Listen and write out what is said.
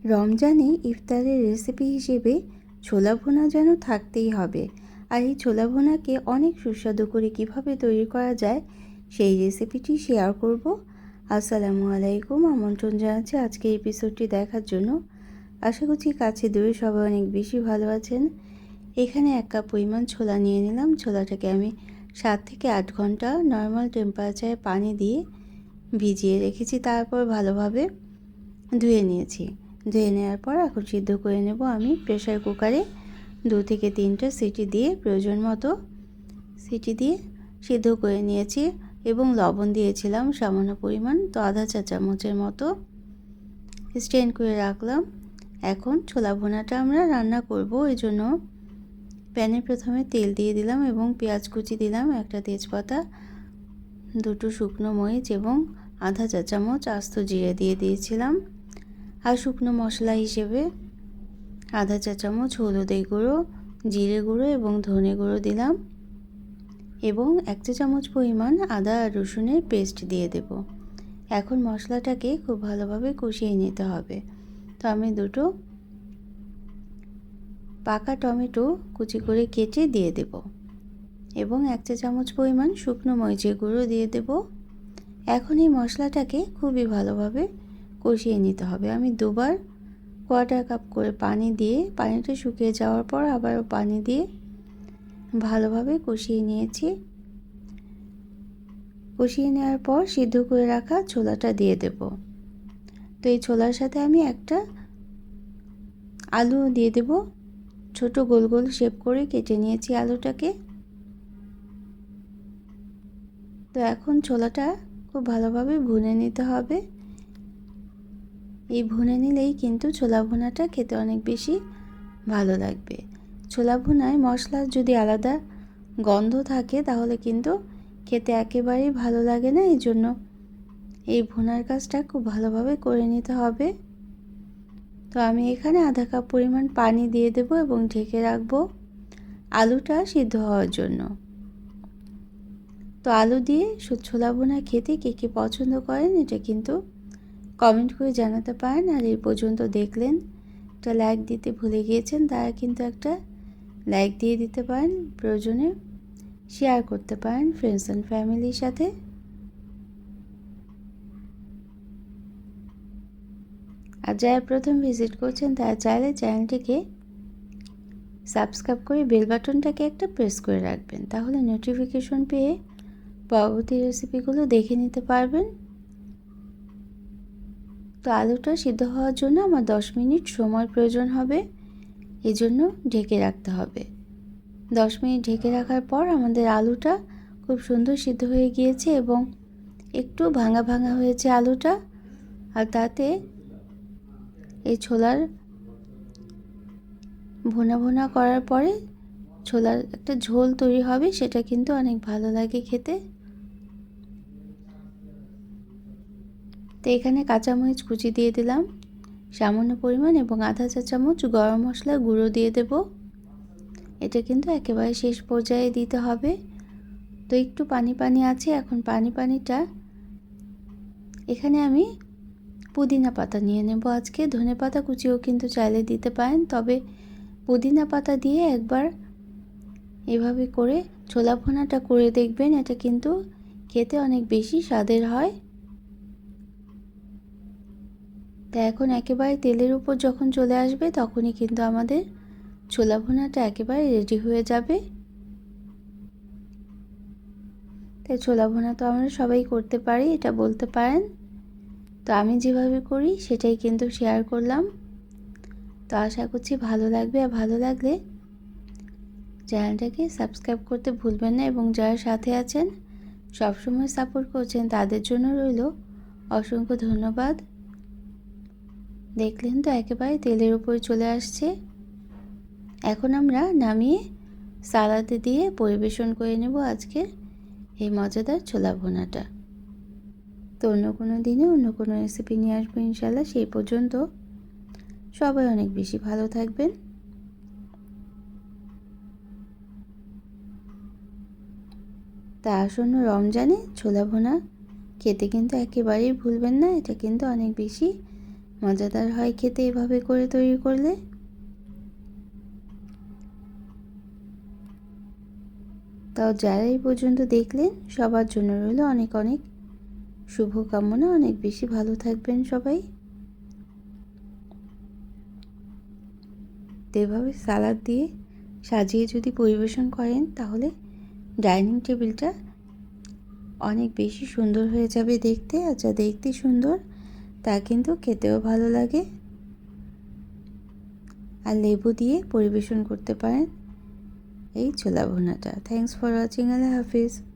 রমজানে ইফতারের রেসিপি হিসেবে ছোলা ভুনা যেন থাকতেই হবে। আর এই ছোলা ভুনাকে অনেক সুস্বাদু করে কিভাবে তৈরি করা যায় সেই রেসিপিটি শেয়ার করব। আসসালামু আলাইকুম, আমন্ত্রণ জানাচ্ছি আজকের এপিসোডটি দেখার জন্য। আশা করছি কাছে দূরে সবাই অনেক বেশি ভালো আছেন। এখানে 1 কাপ পরিমাণ ছোলা নিয়ে নিলাম। ছোলাটাকে আমি 7 থেকে 8 ঘন্টা নর্মাল টেম্পারেচারে পানি দিয়ে ভিজিয়ে রেখেছি, তারপর ভালোভাবে ধুয়ে নিয়েছি। ধুয়ে নেওয়ার পর এখন সিদ্ধ করে নেব আমি প্রেসার কুকারে 2 থেকে 3টা সিটি দিয়ে প্রয়োজন মতো সিটি দিয়ে সিদ্ধ করে নিয়েছি এবং লবণ দিয়েছিলাম সামান্য পরিমাণ, তো আধা চা চামচের মতো স্ট্রেন করে রাখলাম। এখন ছোলা ভুনাটা আমরা রান্না করব, এই জন্য প্যানে প্রথমে তেল দিয়ে দিলাম এবং পেঁয়াজ কুচি দিলাম, একটা তেজপাতা, 2টো শুকনো মরিচ এবং আধা চা চামচ আস্ত জিরে দিয়ে দিয়েছিলাম। আর শুকনো মশলা হিসেবে আধা চা চামচ হলুদের গুঁড়ো, জিরে গুঁড়ো এবং ধনে গুঁড়ো দিলাম এবং 1 চা চামচ পরিমাণ আদা আর রসুনের পেস্ট দিয়ে দেব। এখন মশলাটাকে খুব ভালোভাবে কষিয়ে নিতে হবে। তো আমি 2টো পাকা টমেটো কুচি করে কেটে দিয়ে দেব এবং 1 চা চামচ পরিমাণ শুকনো মরিচের গুঁড়ো দিয়ে দেব। এখন এই মশলাটাকে খুবই ভালোভাবে কষিয়ে নিতে হবে। আমি 2বার কোয়ার্টার কাপ করে পানি দিয়ে, পানিটা শুকিয়ে যাওয়ার পর আবারও পানি দিয়ে ভালোভাবে কষিয়ে নিয়েছি। কষিয়ে নেওয়ার পর সিদ্ধ করে রাখা ছোলাটা দিয়ে দেব। তো এই ছোলার সাথে আমি একটা আলু দিয়ে দেব, ছোট গোল গোল শেপ করে কেটে নিয়েছি আলুটাকে। তো এখন ছোলাটা খুব ভালোভাবে ভুনে নিতে হবে। এই ভুনে নিলেই কিন্তু ছোলা ভুনাটা খেতে অনেক বেশি ভালো লাগবে। ছোলা ভুনায় মশলার যদি আলাদা গন্ধ থাকে তাহলে কিন্তু খেতে একেবারেই ভালো লাগে না, এই জন্য এই ভুনার কাজটা খুব ভালোভাবে করে নিতে হবে। তো আমি এখানে আধা কাপ পরিমাণ পানি দিয়ে দেব এবং ঢেকে রাখবো আলুটা সিদ্ধ হওয়ার জন্য। তো আলু দিয়ে ছোলা ভুনা খেতে কে কে পছন্দ করেন এটা কিন্তু কমেন্ট করে জানাতে পারেন। আর এই পর্যন্ত দেখলেন, একটা লাইক দিতে ভুলে গিয়েছেন, তারা কিন্তু একটা লাইক দিয়ে দিতে পারেন, প্রয়োজনে শেয়ার করতে পারেন ফ্রেন্ডস অ্যান্ড ফ্যামিলির সাথে। আর যারা প্রথম ভিজিট করছেন তারা চাইলে চ্যানেলটিকে সাবস্ক্রাইব করে বেল বাটনটাকে একটা প্রেস করে রাখবেন, তাহলে নোটিফিকেশন পেয়ে পরবর্তী রেসিপিগুলো দেখে নিতে পারবেন। তো আলুটা সিদ্ধ হওয়ার জন্য আমার 10 মিনিট সময় প্রয়োজন হবে, এজন্য ঢেকে রাখতে হবে। 10 মিনিট ঢেকে রাখার পর আমাদের আলুটা খুব সুন্দর সিদ্ধ হয়ে গিয়েছে এবং একটু ভাঙা ভাঙা হয়েছে আলুটা। আর তাতে এই ছোলার ভুনা ভুনা করার পরে ছোলার একটা ঝোল তৈরি হবে, সেটা কিন্তু অনেক ভালো লাগে খেতে। তো এখানে কাঁচামরিচ কুচি দিয়ে দিলাম সামান্য পরিমাণ এবং আধা চা চামচ গরম মশলা গুঁড়ো দিয়ে দেব। এটা কিন্তু একেবারে শেষ পর্যায়ে দিতে হবে। তো একটু পানি পানি আছে, এখন পানিটা এখানে আমি পুদিনা পাতা নিয়ে নেব আজকে। ধনে পাতা কুচিও কিন্তু চাইলে দিতে পারেন, তবে পুদিনা পাতা দিয়ে একবার এভাবে করে ছোলা ভুনাটা করে দেখবেন, এটা কিন্তু খেতে অনেক বেশি স্বাদের হয়। তা এখন একেবারে তেলের উপর যখন চলে আসবে তখনই কিন্তু আমাদের ছোলা ভুনাটা একেবারে রেডি হয়ে যাবে। তাই ছোলা ভুনা তো আমরা সবাই করতে পারি, এটা বলতে পারেন। তো আমি যেভাবে করি সেটাই কিন্তু শেয়ার করলাম। তো আশা করছি ভালো লাগবে, আর ভালো লাগলে চ্যানেলটাকে সাবস্ক্রাইব করতে ভুলবেন না এবং যারা সাথে আছেন সবসময় সাপোর্ট করছেন তাদের জন্য রইল অসংখ্য ধন্যবাদ। দেখলেন তো একেবারে তেলের উপরে চলে আসছে। এখন আমরা নামিয়ে সালাদে দিয়ে পরিবেশন করে নেব আজকের এই মজাদার ছোলা ভুনাটা। তো অন্য কোনো দিনে অন্য কোনো রেসিপি নিয়ে আসবো ইনশাল্লাহ। সেই পর্যন্ত সবাই অনেক বেশি ভালো থাকবেন। তা আসন্ন রমজানে ছোলা ভুনা খেতে কিন্তু একেবারেই ভুলবেন না, এটা কিন্তু অনেক বেশি মজাদার হয় খেতে এভাবে করে তৈরি করলে। তাও যারা এই পর্যন্ত দেখলেন সবার জন্য রইল অনেক অনেক শুভকামনা। অনেক বেশি ভালো থাকবেন সবাই। তো এভাবে সালাদ দিয়ে সাজিয়ে যদি পরিবেশন করেন তাহলে ডাইনিং টেবিলটা অনেক বেশি সুন্দর হয়ে যাবে দেখতে। আর যা দেখতে সুন্দর তা কিন্তু খেতেও ভালো লাগে। আর লেবু দিয়ে পরিবেশন করতে পারেন এই ছোলা ভুনাটা। Thanks for watching. Allah Hafiz.